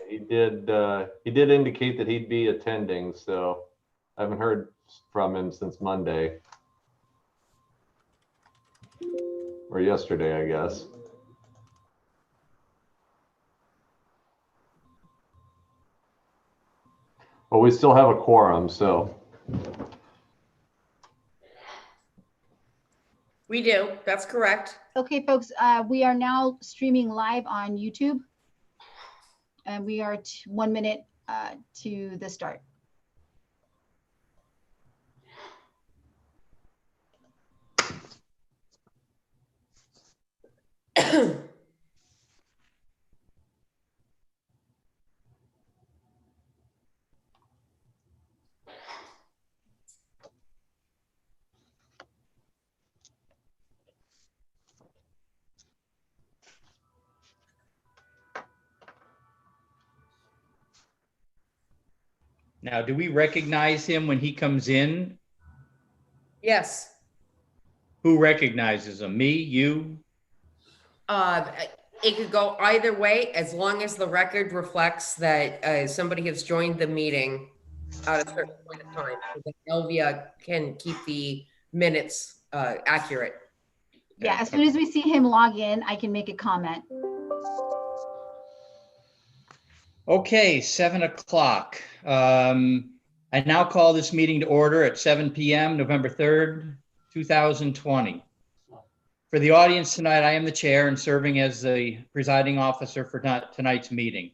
He did indicate that he'd be attending, so I haven't heard from him since Monday. Or yesterday, I guess. But we still have a quorum, so. We do, that's correct. Okay, folks, we are now streaming live on YouTube. And we are 1 minute to the start. Now, do we recognize him when he comes in? Yes. Who recognizes him? Me, you? It could go either way, as long as the record reflects that somebody has joined the meeting at a certain point of time, so that Elvia can keep the minutes accurate. Yeah, as soon as we see him log in, I can make a comment. Okay, 7 o'clock. I now call this meeting to order at 7 p.m., November 3rd, 2020. For the audience tonight, I am the chair and serving as the presiding officer for tonight's meeting.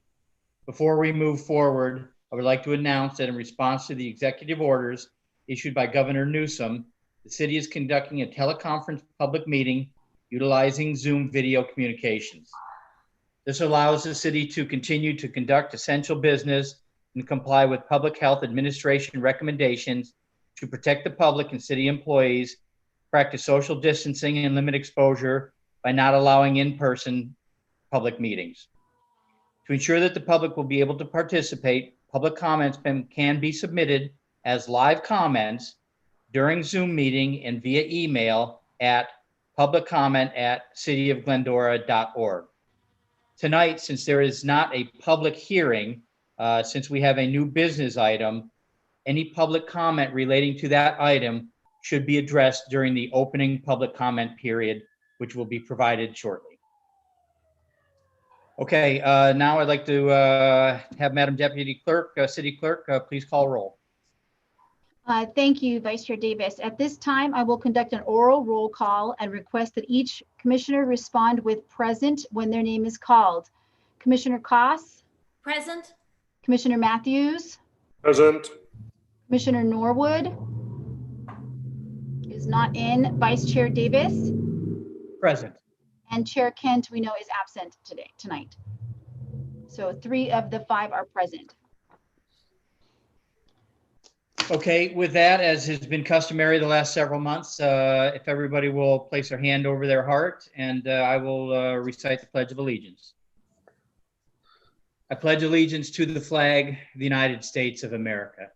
Before we move forward, I would like to announce that in response to the executive orders issued by Governor Newsom, the city is conducting a teleconference public meeting utilizing Zoom video communications. This allows the city to continue to conduct essential business and comply with public health administration recommendations to protect the public and city employees, practice social distancing and limit exposure by not allowing in-person public meetings. To ensure that the public will be able to participate, public comments can be submitted as live comments during Zoom meeting and via email at publiccomment@cityofglendora.org. Tonight, since there is not a public hearing, since we have a new business item, any public comment relating to that item should be addressed during the opening public comment period, which will be provided shortly. Okay, now I'd like to have Madam Deputy Clerk, City Clerk, please call roll. Thank you, Vice Chair Davis. At this time, I will conduct an oral roll call and request that each commissioner respond with present when their name is called. Commissioner Koss? Present. Commissioner Matthews? Present. Commissioner Norwood? Is not in. Vice Chair Davis? Present. And Chair Kent, we know, is absent tonight. So 3 of the 5 are present. Okay, with that, as has been customary the last several months, if everybody will place their hand over their heart, and I will recite the Pledge of Allegiance. I pledge allegiance to the flag of the United States of America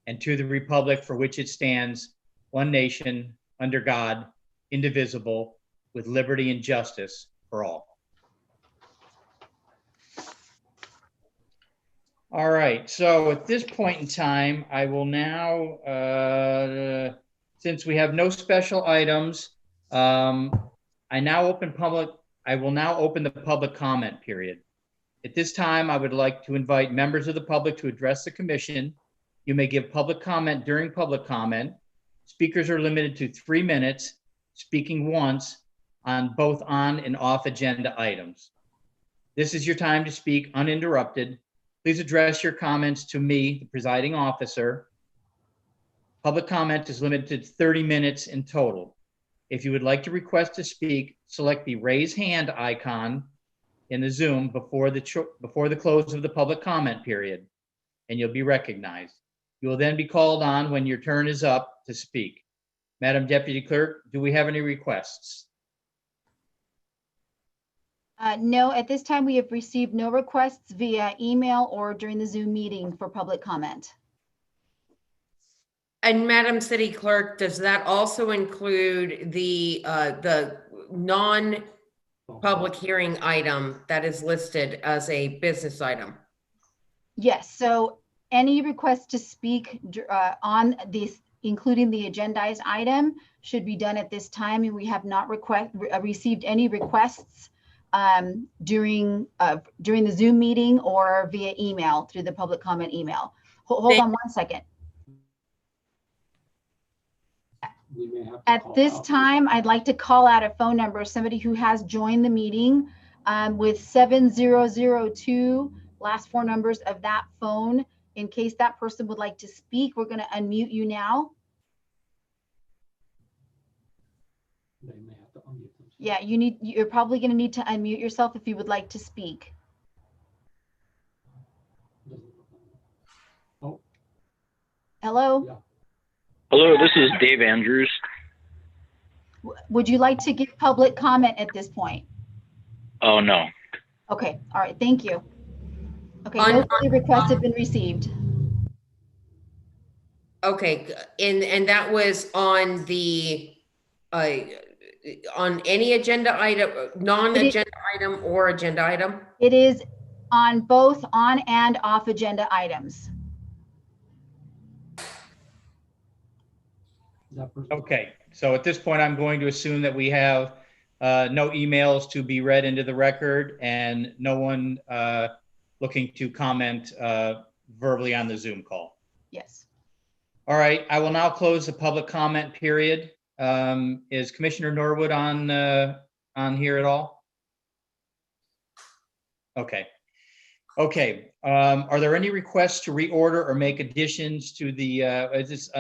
and to the republic for which it stands, one nation, under God, indivisible, with liberty and justice for all. All right, so at this point in time, I will now, since we have no special items, I will now open the public comment period. At this time, I would like to invite members of the public to address the commission. You may give public comment during public comment. Speakers are limited to 3 minutes, speaking once on both on and off agenda items. This is your time to speak uninterrupted. Please address your comments to me, the presiding officer. Public comment is limited to 30 minutes in total. If you would like to request to speak, select the raise hand icon in the Zoom before the close of the public comment period, and you'll be recognized. You will then be called on when your turn is up to speak. Madam Deputy Clerk, do we have any requests? No, at this time we have received no requests via email or during the Zoom meeting for public comment. And Madam City Clerk, does that also include the non public hearing item that is listed as a business item. Yes, so any request to speak on this, including the agendized item, should be done at this time, and we have not received any requests during the Zoom meeting or via email through the public comment email. Hold on one second. At this time, I'd like to call out a phone number, somebody who has joined the meeting with 7002, last four numbers of that phone. In case that person would like to speak, we're going to unmute you now. They may have to unmute themselves. Yeah, you're probably going to need to unmute yourself if you would like to speak. Oh, Hello? yeah. Hello, this is Dave Andrews. Would you like to give public comment at this point? Oh, no. Okay, all right, thank you. Okay, On- no further requests have been received. Okay, and that was on the, on any agenda item, non-agenda item or agenda item? It is on both on and off agenda items. That person- Okay, so at this point, I'm going to assume that we have no emails to be read into the record and no one looking to comment verbally on the Zoom call. Yes. All right, I will now close the public comment period. Is Commissioner Norwood on here at all? Okay. Okay, are there any requests to reorder or make additions to the, is this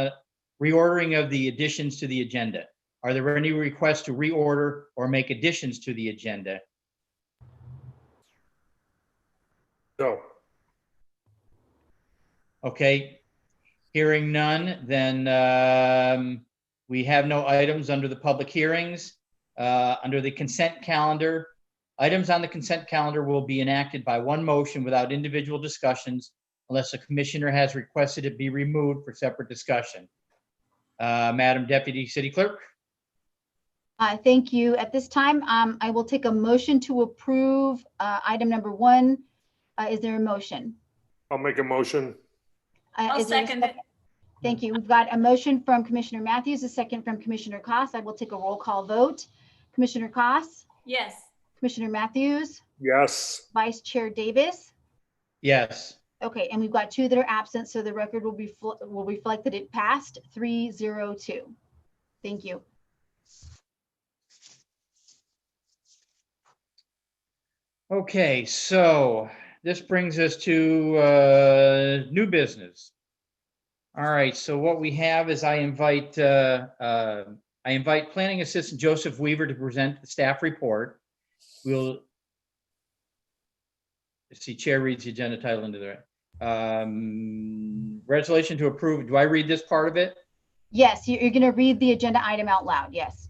reordering of the additions to the agenda? Are there any requests to reorder or make additions to the agenda? No. Okay, hearing none, then we have no items under the public hearings. Under the consent calendar, items on the consent calendar will be enacted by one motion without individual discussions unless a commissioner has requested it be removed for separate discussion. Madam Deputy City Clerk? Thank you. At this time, I will take a motion to approve item number 1. Is there a motion? I'll make a motion. I'll Is there a second it. Thank you. We've got a motion from Commissioner Matthews, a second from Commissioner Koss. I will take a roll call vote. Commissioner Koss, Yes. Commissioner Matthews, Yes. Vice Chair Davis. Yes. Okay, and we've got 2 that are absent, so the record will reflect that it passed 302. Thank you. Okay, so this brings us to new business. All right, so what we have is I invite Planning Assistant Joseph Weaver to present the staff report. We'll see, Chair reads the agenda title into the resolution to approve. Do I read this part of it? Yes, you're going to read the agenda item out loud. Yes.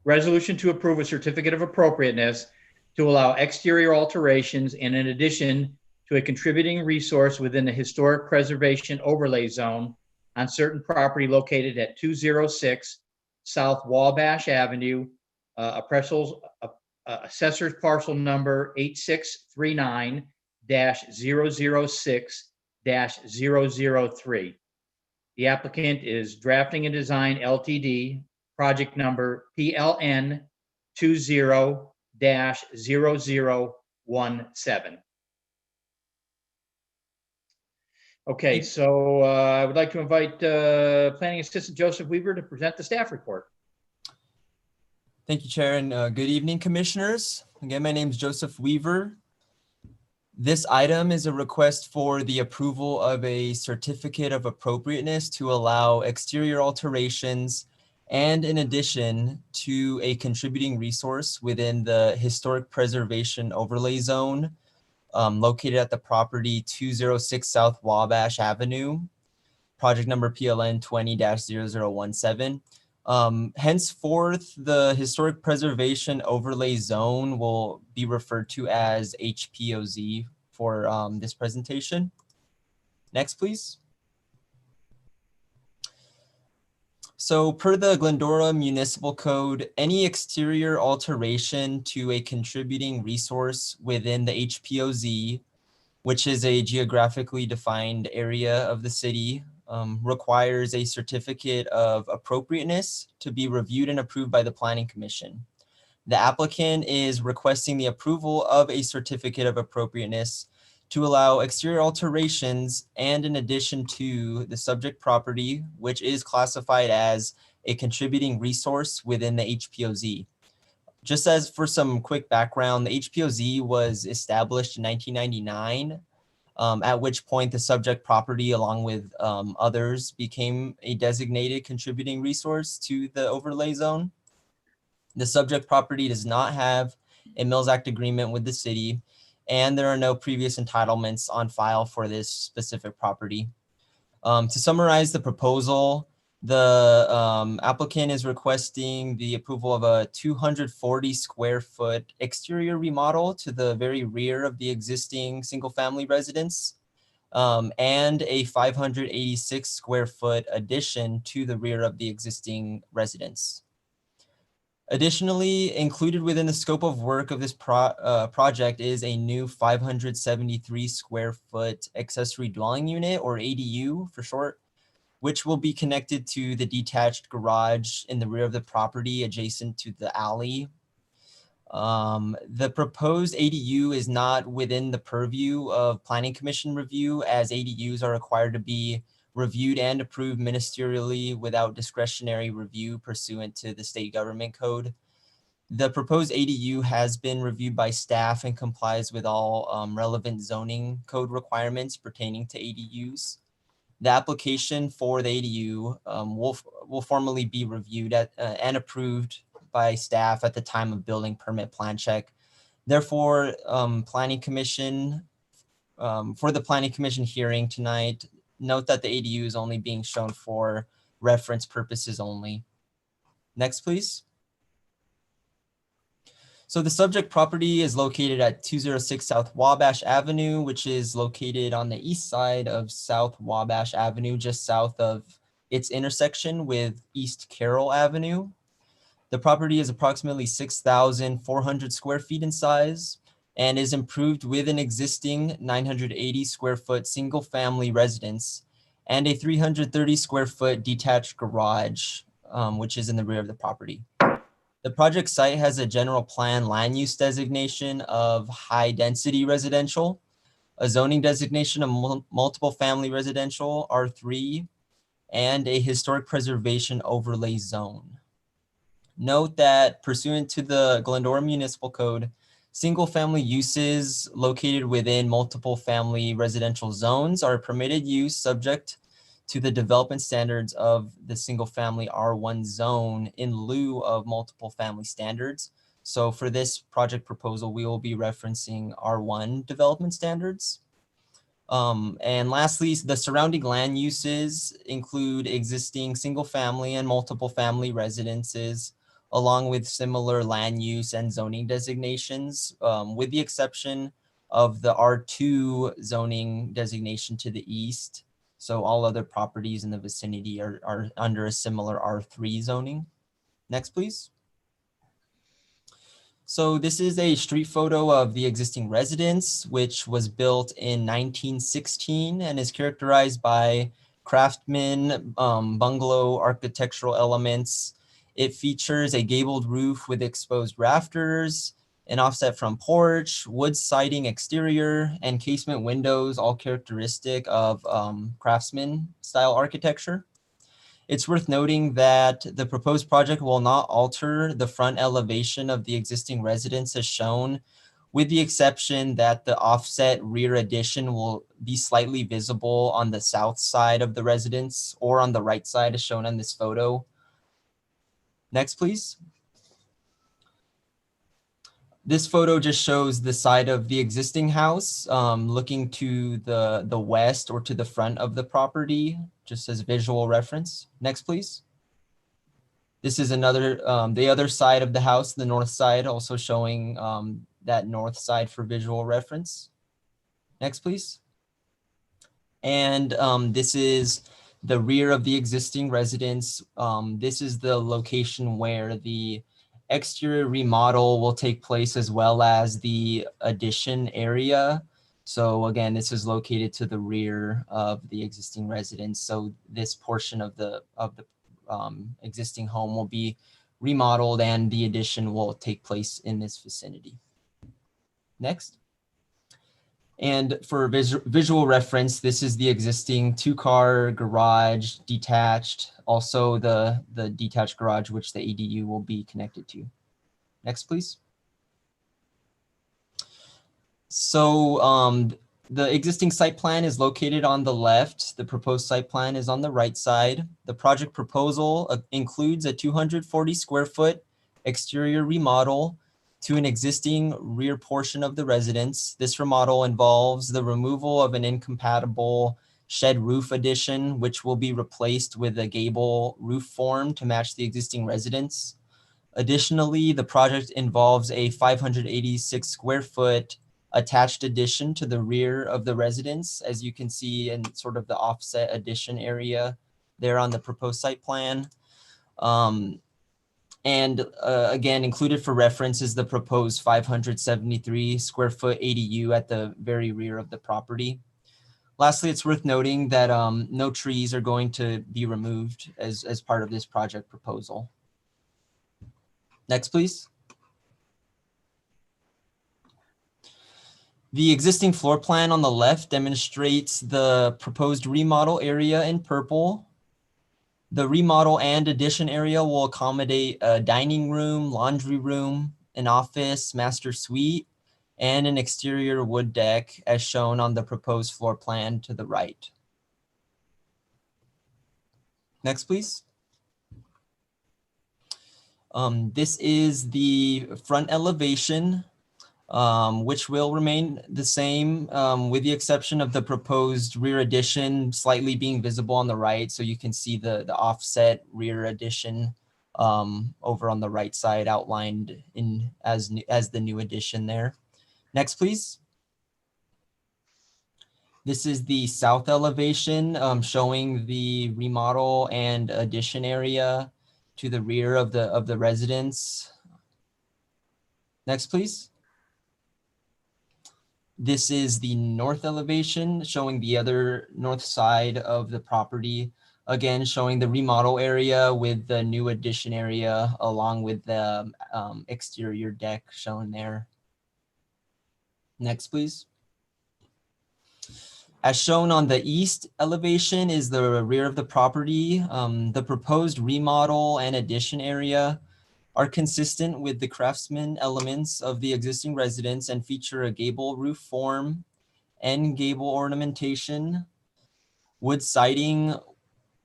Resolution to approve a certificate of appropriateness to allow exterior alterations and in addition to a contributing resource within the historic preservation overlay zone on certain property located at 206 South Wabash Avenue, assessor's parcel number 8639-006-003. The applicant is Drafting and Design Ltd, project number PLN 20-0017. Okay, so I would like to invite Planning Assistant Joseph Weaver to present the staff report. Thank you, Chair, and good evening, Commissioners. Again, my name is Joseph Weaver. This item is a request for the approval of a certificate of appropriateness to allow exterior alterations and in addition to a contributing resource within the historic preservation overlay zone located at the property 206 South Wabash Avenue, project number PLN 20-0017. Henceforth, the historic preservation overlay zone will be referred to as HPOZ for this presentation. Next, please. So per the Glendora Municipal Code, any exterior alteration to a contributing resource within the HPOZ, which is a geographically defined area of the city, requires a certificate of appropriateness to be reviewed and approved by the Planning Commission. The applicant is requesting the approval of a certificate of appropriateness to allow exterior alterations and in addition to the subject property, which is classified as a contributing resource within the HPOZ. Just as for some quick background, the HPOZ was established in 1999, at which point the subject property along with others became a designated contributing resource to the overlay zone. The subject property does not have a Mills Act agreement with the city, and there are no previous entitlements on file for this specific property. To summarize the proposal, the applicant is requesting the approval of a 240 square foot exterior remodel to the very rear of the existing single family residence, and a 586 square foot addition to the rear of the existing residence. Additionally, included within the scope of work of this project is a new 573 square foot accessory dwelling unit, or ADU for short, which will be connected to the detached garage in the rear of the property adjacent to the alley. The proposed ADU is not within the purview of Planning Commission review, as ADUs are required to be reviewed and approved ministerially without discretionary review pursuant to the state government code. The proposed ADU has been reviewed by staff and complies with all relevant zoning code requirements pertaining to ADUs. The application for the ADU will formally be reviewed and approved by staff at the time of building permit plan check. Therefore, Planning Commission, for the Planning Commission hearing tonight, note that the ADU is only being shown for reference purposes only. Next, please. So the subject property is located at 206 South Wabash Avenue, which is located on the east side of South Wabash Avenue, just south of its intersection with East Carroll Avenue. The property is approximately 6,400 square feet in size and is improved with an existing 980 square foot single family residence and a 330 square foot detached garage, which is in the rear of the property. The project site has a general plan land use designation of high density residential, a zoning designation of multiple family residential, R3, and a historic preservation overlay zone. Note that pursuant to the Glendora Municipal Code, single-family uses located within multiple family residential zones are permitted use subject to the development standards of the single-family R1 zone in lieu of multiple family standards. So for this project proposal, we will be referencing R1 development standards. And lastly, the surrounding land uses include existing single-family and multiple family residences, along with similar land use and zoning designations, with the exception of the R2 zoning designation to the east. So all other properties in the vicinity are under a similar R3 zoning. Next, please. So this is a street photo of the existing residence, which was built in 1916 and is characterized by craftsman bungalow architectural elements. It features a gabled roof with exposed rafters, an offset front porch, wood siding exterior, and casement windows, all characteristic of craftsman style architecture. It's worth noting that the proposed project will not alter the front elevation of the existing residence as shown, with the exception that the offset rear addition will be slightly visible on the south side of the residence or on the right side as shown on this photo. Next, please. This photo just shows the side of the existing house looking to the west or to the front of the property, just as visual reference. Next, please. This is another, the other side of the house, the north side, also showing that north side for visual reference. Next, please. And this is the rear of the existing residence. This is the location where the exterior remodel will take place, as well as the addition area. So again, this is located to the rear of the existing residence. So this portion of the existing home will be remodeled, and the addition will take place in this vicinity. Next. And for visual reference, this is the existing 2-car garage detached, also the detached garage which the ADU will be connected to. Next, please. So the existing site plan is located on the left. The proposed site plan is on the right side. The project proposal includes a 240 square foot exterior remodel to an existing rear portion of the residence. This remodel involves the removal of an incompatible shed roof addition, which will be replaced with a gable roof form to match the existing residence. Additionally, the project involves a 586 square foot attached addition to the rear of the residence, as you can see in sort of the offset addition area there on the proposed site plan. Again, included for reference is the proposed 573 square foot ADU at the very rear of the property. Lastly, it's worth noting that no trees are going to be removed as part of this project proposal. Next, please. The existing floor plan on the left demonstrates the proposed remodel area in purple. The remodel and addition area will accommodate a dining room, laundry room, an office, master suite, and an exterior wood deck as shown on the proposed floor plan to the right. Next, please. This is the front elevation, which will remain the same with the exception of the proposed rear addition slightly being visible on the right. So you can see the offset rear addition over on the right side outlined in as the new addition there. Next, please. This is the south elevation showing the remodel and addition area to the rear of the residence. Next, please. This is the north elevation showing the other north side of the property. Again, showing the remodel area with the new addition area along with the exterior deck shown there. Next, please. As shown on the east elevation is the rear of the property. The proposed remodel and addition area are consistent with the craftsman elements of the existing residence and feature a gable roof form and gable ornamentation, wood siding,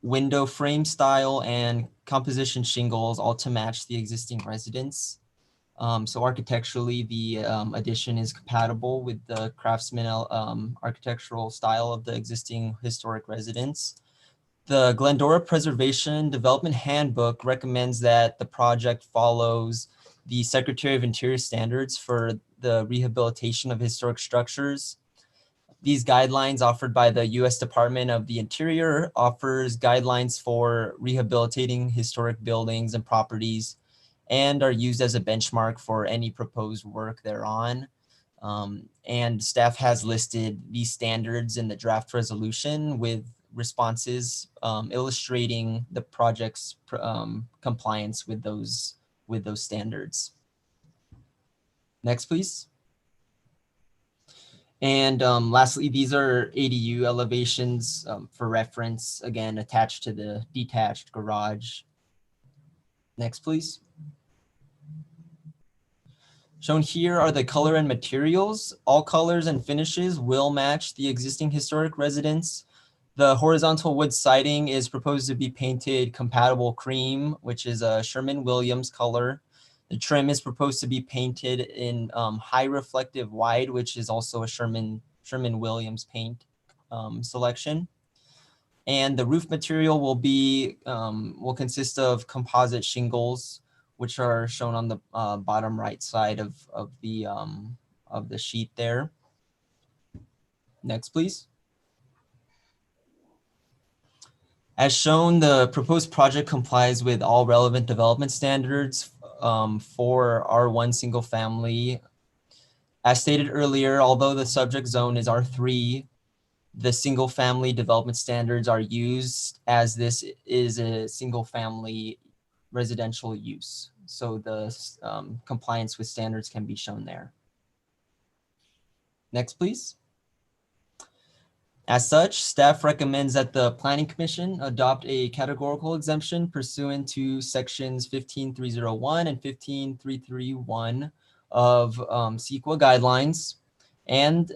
window frame style, and composition shingles, all to match the existing residence. So architecturally, the addition is compatible with the craftsman architectural style of the existing historic residence. The Glendora Preservation Development Handbook recommends that the project follows the Secretary of Interior standards for the rehabilitation of historic structures. These guidelines offered by the U.S. Department of the Interior offers guidelines for rehabilitating historic buildings and properties and are used as a benchmark for any proposed work thereon. And staff has listed these standards in the draft resolution with responses illustrating the project's compliance with those standards. Next, please. And lastly, these are ADU elevations for reference, again, attached to the detached garage. Next, please. Shown here are the color and materials. All colors and finishes will match the existing historic residence. The horizontal wood siding is proposed to be painted compatible cream, which is a Sherman-Williams color. The trim is proposed to be painted in high reflective white, which is also a Sherman-Williams paint selection. And the roof material will consist of composite shingles, which are shown on the bottom right side of the sheet there. Next, please. As shown, the proposed project complies with all relevant development standards for R1 single family. As stated earlier, although the subject zone is R3, the single family development standards are used as this is a single family residential use. So the compliance with standards can be shown there. Next, please. As such, staff recommends that the Planning Commission adopt a categorical exemption pursuant to sections 15301 and 15331 of CEQA guidelines, and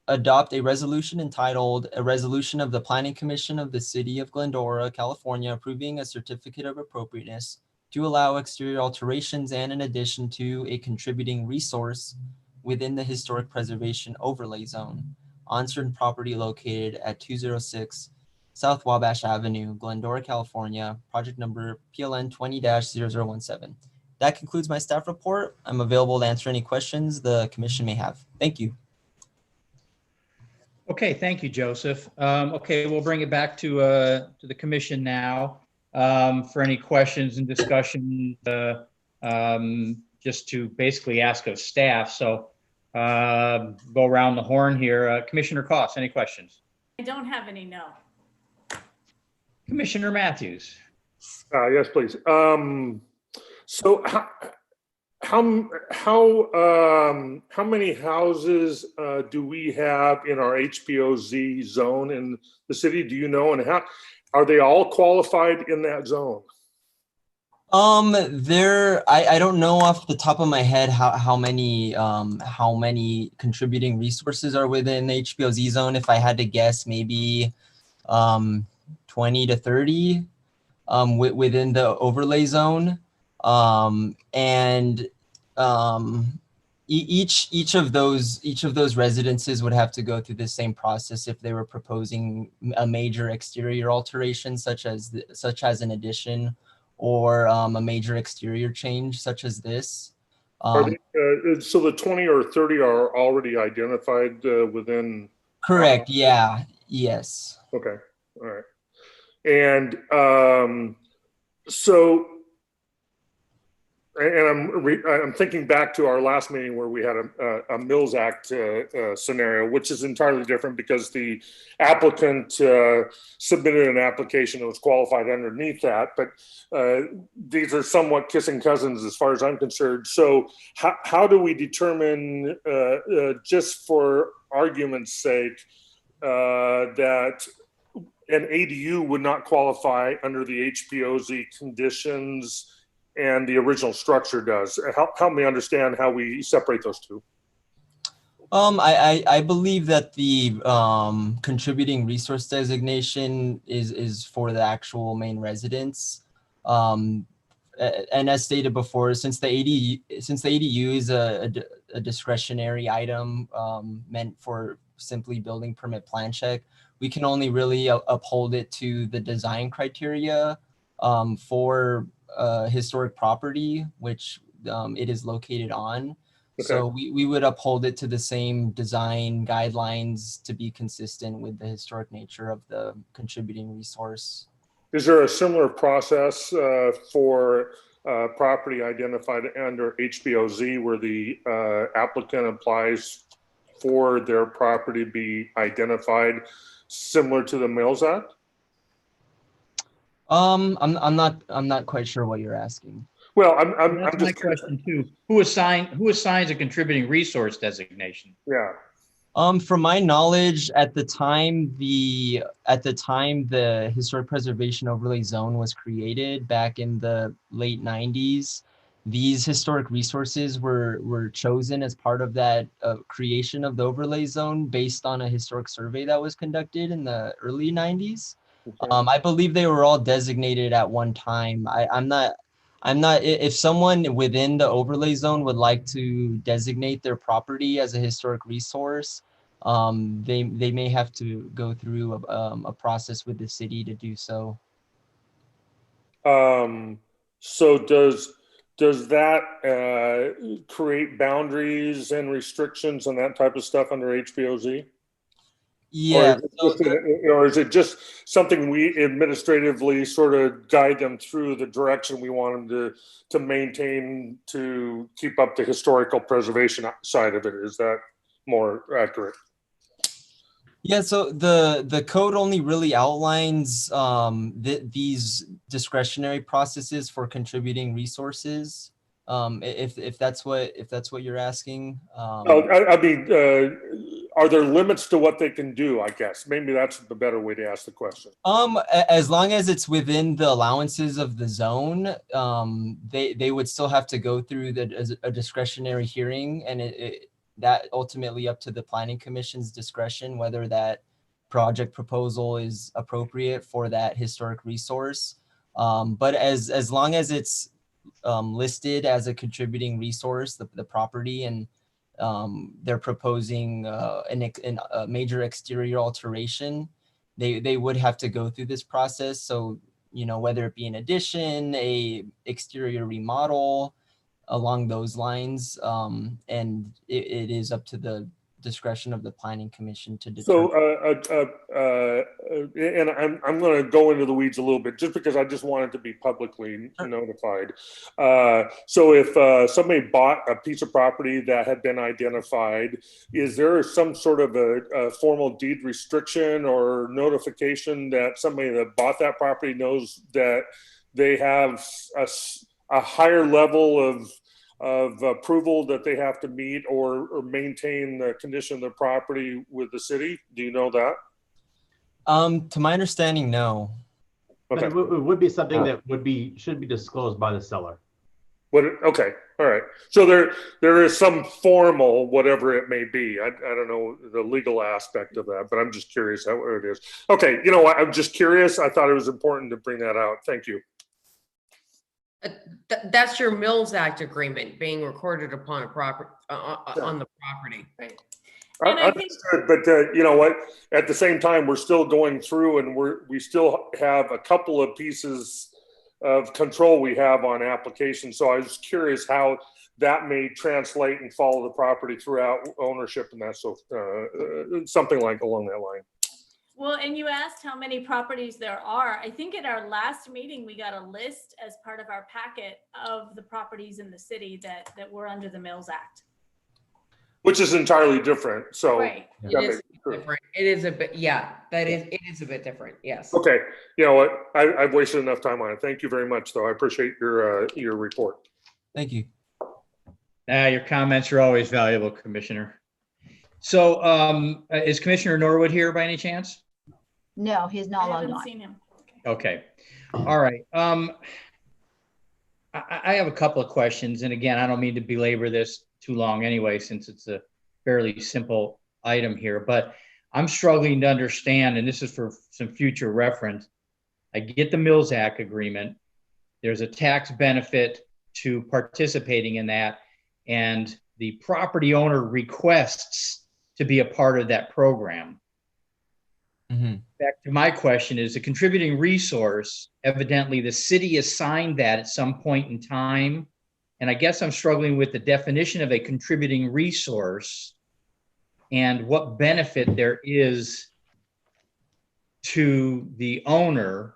adopt a resolution entitled "A Resolution of the Planning Commission of the City of Glendora, California, approving a certificate of appropriateness to allow exterior alterations and in addition to a contributing resource within the historic preservation overlay zone on certain property located at 206 South Wabash Avenue, Glendora, California, project number PLN 20-0017. That concludes my staff report. I'm available to answer any questions the commission may have. Thank you. Okay, thank you, Joseph. Okay, we'll bring it back to the commission now for any questions and discussion, just to basically ask of staff. So go around the horn here. Commissioner Koss, any questions? I don't have any, no. Commissioner Matthews. Yes, please. So how many houses do we have in our HPOZ zone in the city? Do you know? And how are they all qualified in that zone? I don't know off the top of my head how many contributing resources are within the HPOZ zone. If I had to guess, maybe 20 to 30 within the overlay zone. Each of those residences would have to go through the same process if they were proposing a major exterior alteration, such as an addition, or a major exterior change, such as this. So the 20 or 30 are already identified within? Correct. Yeah. Yes. Okay. All right. And so. And I'm thinking back to our last meeting where we had a Mills Act scenario, which is entirely different because the applicant submitted an application that was qualified underneath that. But these are somewhat kissing cousins as far as I'm concerned. So how do we determine, just for argument's sake, that an ADU would not qualify under the HPOZ conditions and the original structure does? Help me understand how we separate those two. I believe that the contributing resource designation is for the actual main residence. And as stated before, since the ADU is a discretionary item meant for simply building permit plan check, we can only really uphold it to the design criteria for historic property, which it is located on. Okay. So we would uphold it to the same design guidelines to be consistent with the historic nature of the contributing resource. Is there a similar process for property identified under HPOZ where the applicant applies for their property to be identified similar to the Mills Act? I'm not quite sure what you're asking. Well, I'm That's just my question too. Who assigns a contributing resource designation? Yeah. From my knowledge, at the time the historic preservation overlay zone was created back in the late 90s, these historic resources were chosen as part of that creation of the overlay zone based on a historic survey that was conducted in the early 90s. Okay. I believe they were all designated at one time. I'm not, if someone within the overlay zone would like to designate their property as a historic resource, they may have to go through a process with the city to do so. So does that create boundaries and restrictions and that type of stuff under HPOZ? Yeah. Or is it just something we administratively sort of guide them through the direction we want them to maintain to keep up the historical preservation side of it? Is that more accurate? Yeah, so the code only really outlines these discretionary processes for contributing resources. If that's what you're asking. I mean, are there limits to what they can do? I guess maybe that's the better way to ask the question. As long as it's within the allowances of the zone, they would still have to go through a discretionary hearing, and that ultimately up to the planning commission's discretion whether that project proposal is appropriate for that historic resource. But as long as it's listed as a contributing resource, the property, and they're proposing a major exterior alteration, they would have to go through this process. So, whether it be an addition, a exterior remodel, along those lines, and it is up to the discretion of the planning commission to determine. So, and I'm going to go into the weeds a little bit just because I just want it to be publicly notified. So if somebody bought a piece of property that had been identified, is there some sort of a formal deed restriction or notification that somebody that bought that property knows that they have a higher level of approval that they have to meet or maintain the condition of the property with the city? Do you know that? To my understanding, no. Okay. But it would be something that should be disclosed by the seller. Okay. All right. So there is some formal, whatever it may be. I don't know the legal aspect of that, but I'm just curious how it is. Okay. You know what? I'm just curious. I thought it was important to bring that out. Thank you. That's your Mills Act agreement being recorded upon a property on the property, right? Understood, but you know what? At the same time, we're still going through, and we still have a couple of pieces of control we have on applications. So I was curious how that may translate and follow the property throughout ownership and that. So something like along that line. Well, and you asked how many properties there are. I think at our last meeting, we got a list as part of our packet of the properties in the city that were under the Mills Act. Which is entirely different. So right. It is different. It is a bit, yeah, it is a bit different. Yes. Okay. You know what? I've wasted enough time on it. Thank you very much, though. I appreciate your report. Thank you. Your comments are always valuable, Commissioner. So is Commissioner Norwood here by any chance? No, he's not I logged haven't on. seen him. Okay. All right. I have a couple of questions. And again, I don't mean to belabor this too long anyway, since it's a fairly simple item here, but I'm struggling to understand, and this is for some future reference. I get the Mills Act agreement. There's a tax benefit to participating in that. And the property owner requests to be a part of that program. Mm-hmm. Back to my question, is a contributing resource, evidently the city assigned that at some point in time. And I guess I'm struggling with the definition of a contributing resource and what benefit there is to the owner.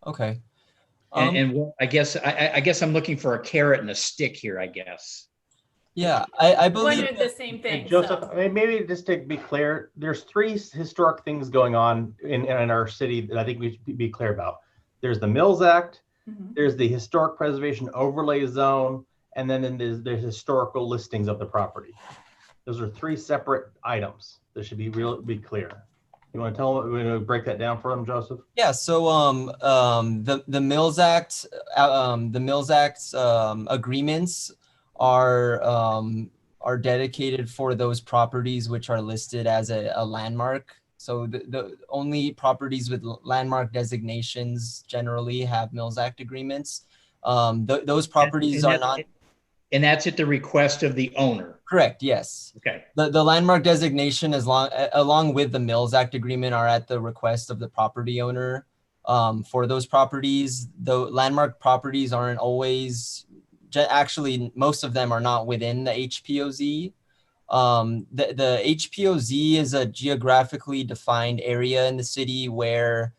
Okay. And I guess I'm looking for a carrot and a stick here, I guess. Yeah, I believe Wondered the same thing. And Joseph, so. maybe just to be clear, there's three historic things going on in our city that I think we should be clear about. There's the Mills Act, there's the Historic Preservation Overlay Zone, and then there's historical listings of the property. Those are three separate items that should be be clear. You want to break that down for them, Joseph? Yeah. So the Mills Act, agreements are dedicated for those properties which are listed as a landmark. So the only properties with landmark designations generally have Mills Act agreements. Those properties are not. And that's at the request of the owner. Correct. Yes. Okay. The landmark designation, along with the Mills Act agreement, are at the request of the property owner. For those properties, the landmark properties aren't always. Actually, most of them are not within the HPOZ. The HPOZ is a geographically defined area in the city where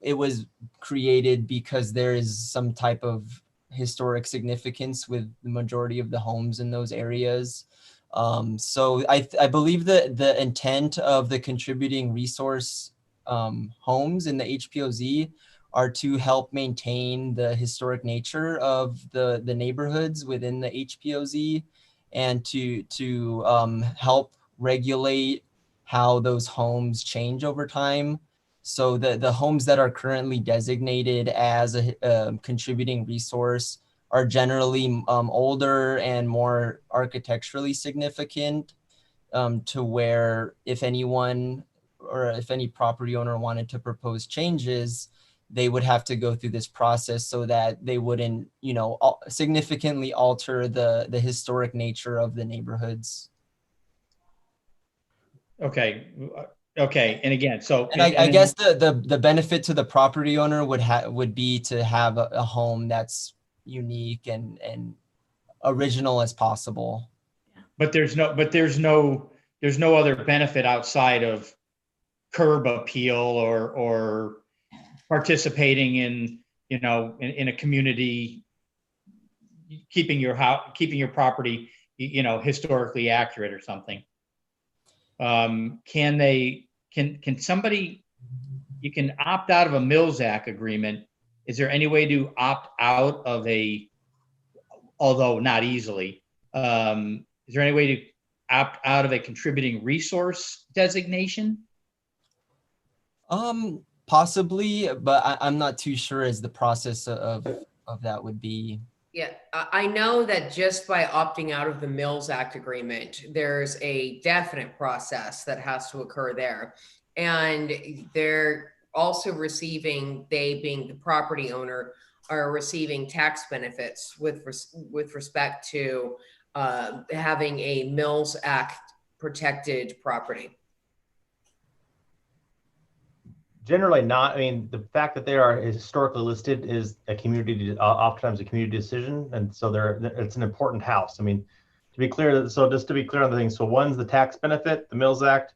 it was created because there is some type of historic significance with the majority of the homes in those areas. So I believe that the intent of the contributing resource homes in the HPOZ are to help maintain the historic nature of the neighborhoods within the HPOZ and to help regulate how those homes change over time. So the homes that are currently designated as a contributing resource are generally older and more architecturally significant, to where if anyone or if any property owner wanted to propose changes, they would have to go through this process so that they wouldn't, significantly alter the historic nature of the neighborhoods. Okay. Okay. And again, so. And I guess the benefit to the property owner would be to have a home that's unique and original as possible. But there's no other benefit outside of curb appeal or participating in, in a community, keeping your property, historically accurate or something. Can somebody, you can opt out of a Mills Act agreement. Is there any way to opt out of although not easily, is there any way to opt out of a contributing resource designation? Possibly, but I'm not too sure as the process of that would be. Yeah, I know that just by opting out of the Mills Act agreement, there's a definite process that has to occur there. And they're also receiving, they being the property owner, are receiving tax benefits with respect to having a Mills Act protected property. Generally not. I mean, the fact that they are historically listed is oftentimes a community decision, and so it's an important house. I mean, to be clear, so just to be clear on the things. So one's the tax benefit, the Mills Act.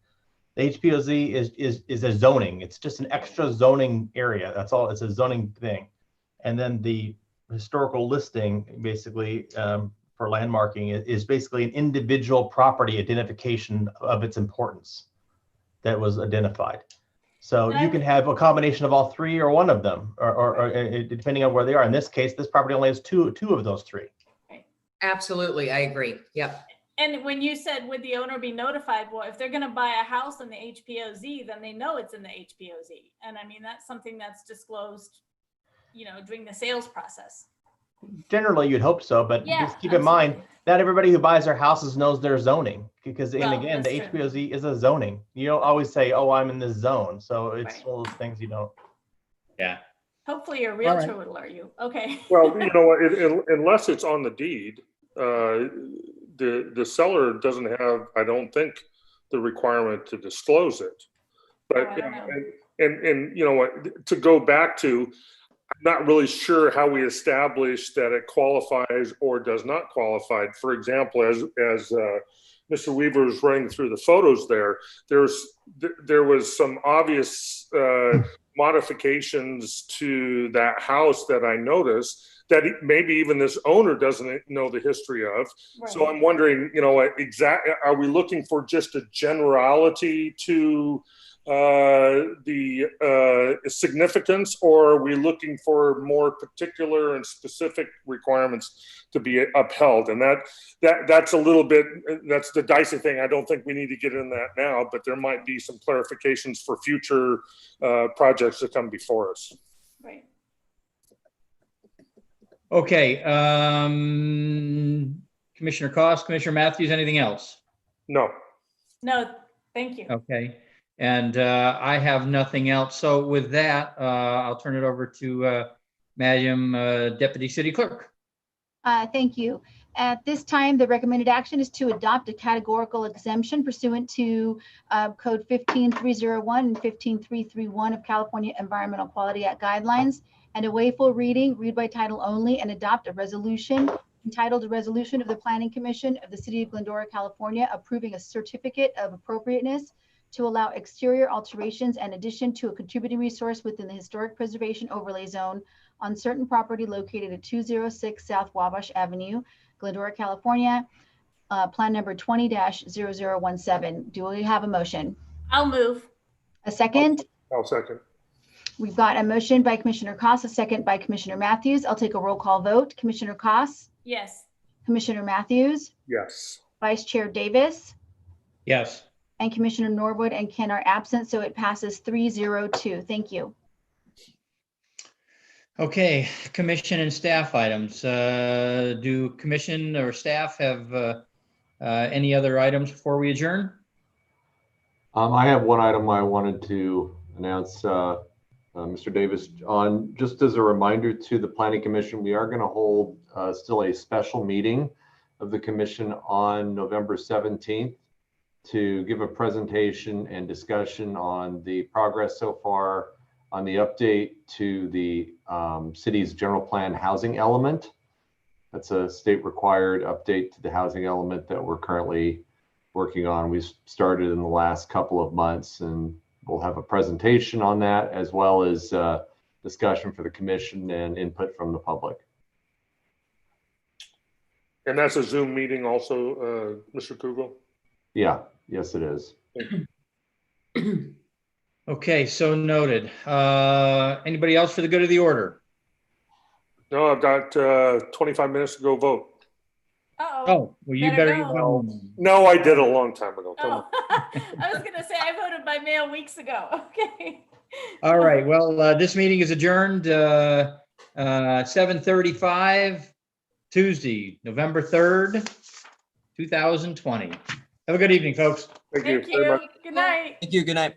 The HPOZ is a zoning. It's just an extra zoning area. That's all. It's a zoning thing, and then the historical listing, basically for landmarking, is basically an individual property identification of its importance that was identified. So you can have a combination of all three or one of them, or depending on where they are. In this case, this property only has two of those three. Absolutely, I agree. Yep. And when you said, would the owner be notified? Well, if they're going to buy a house in the HPOZ, then they know it's in the HPOZ. And I mean, that's something that's disclosed, during the sales process. Generally, you'd hope so, but Yeah, just keep in mind, not everybody who buys their houses knows their zoning, because the HPOZ is a zoning. You don't always say, "Oh, I'm in this zone," so it's one of those things you don't. Yeah. Hopefully, your realtor would alert you. Okay. Well, unless it's on the deed, the seller doesn't have, I don't think, the requirement to disclose it. But and you know what? To go back to, I'm not really sure how we establish that it qualifies or does not qualify. For example, as Mr. Weaver was running through the photos there was some obvious modifications to that house that I noticed that maybe even this owner doesn't know the history of. Right. So I'm wondering, are we looking for just a generality to the significance, or are we looking for more particular and specific requirements to be upheld? And that's a little bit, that's the dicey thing. I don't think we need to get in that now, but there might be some clarifications for future projects that come before us. Right. Okay. Commissioner Cost, Commissioner Matthews, anything else? No, thank you. Okay. And I have nothing else. So with that, I'll turn it over to Madam Deputy City Clerk. Thank you. At this time, the recommended action is to adopt a categorical exemption pursuant to Code 15301 and 15331 of California Environmental Quality Act guidelines, and a waive full reading, read by title only, and adopt a resolution entitled A Resolution of the Planning Commission of the City of Glendora, California, approving a certificate of appropriateness to allow exterior alterations and addition to a contributing resource within the Historic Preservation Overlay Zone on certain property located at 206 South Wabash Avenue, Glendora, California, plan number 20-0017. Do we have a motion? I'll move. A second? I'll second. We've got a motion by Commissioner Koss, a second by Commissioner Matthews. I'll take a roll call vote. Commissioner Koss, Yes. Commissioner Matthews, Yes. Vice Chair Davis, Yes. and Commissioner Norwood and Ken are absent, so it passes 3-0-2. Thank you. Okay, commission and staff items. Do commission or staff have any other items before we adjourn? I have one item I wanted to announce, Mr. Davis, on just as a reminder to the Planning Commission, we are going to hold still a special meeting of the commission on November 17th to give a presentation and discussion on the progress so far on the update to the city's general plan housing element. That's a state required update to the housing element that we're currently working on. We started in the last couple of months, and we'll have a presentation on that as well as discussion for the commission and input from the public. And that's a Zoom meeting also, Mr. Kugel? Yeah, yes, it is. Okay, so noted. Anybody else for the good of the order? No, I've got 25 minutes to go vote. Uh-oh. Oh, well, you better get go. going. No, I did a long time ago. Come Oh. I was gonna say I voted by mail weeks ago. Okay. All right, well, this meeting is adjourned 7:35, Tuesday, November 3rd, 2020. Have a good evening, folks. Thank you Thank very much. you. Good night. Thank you. Good night.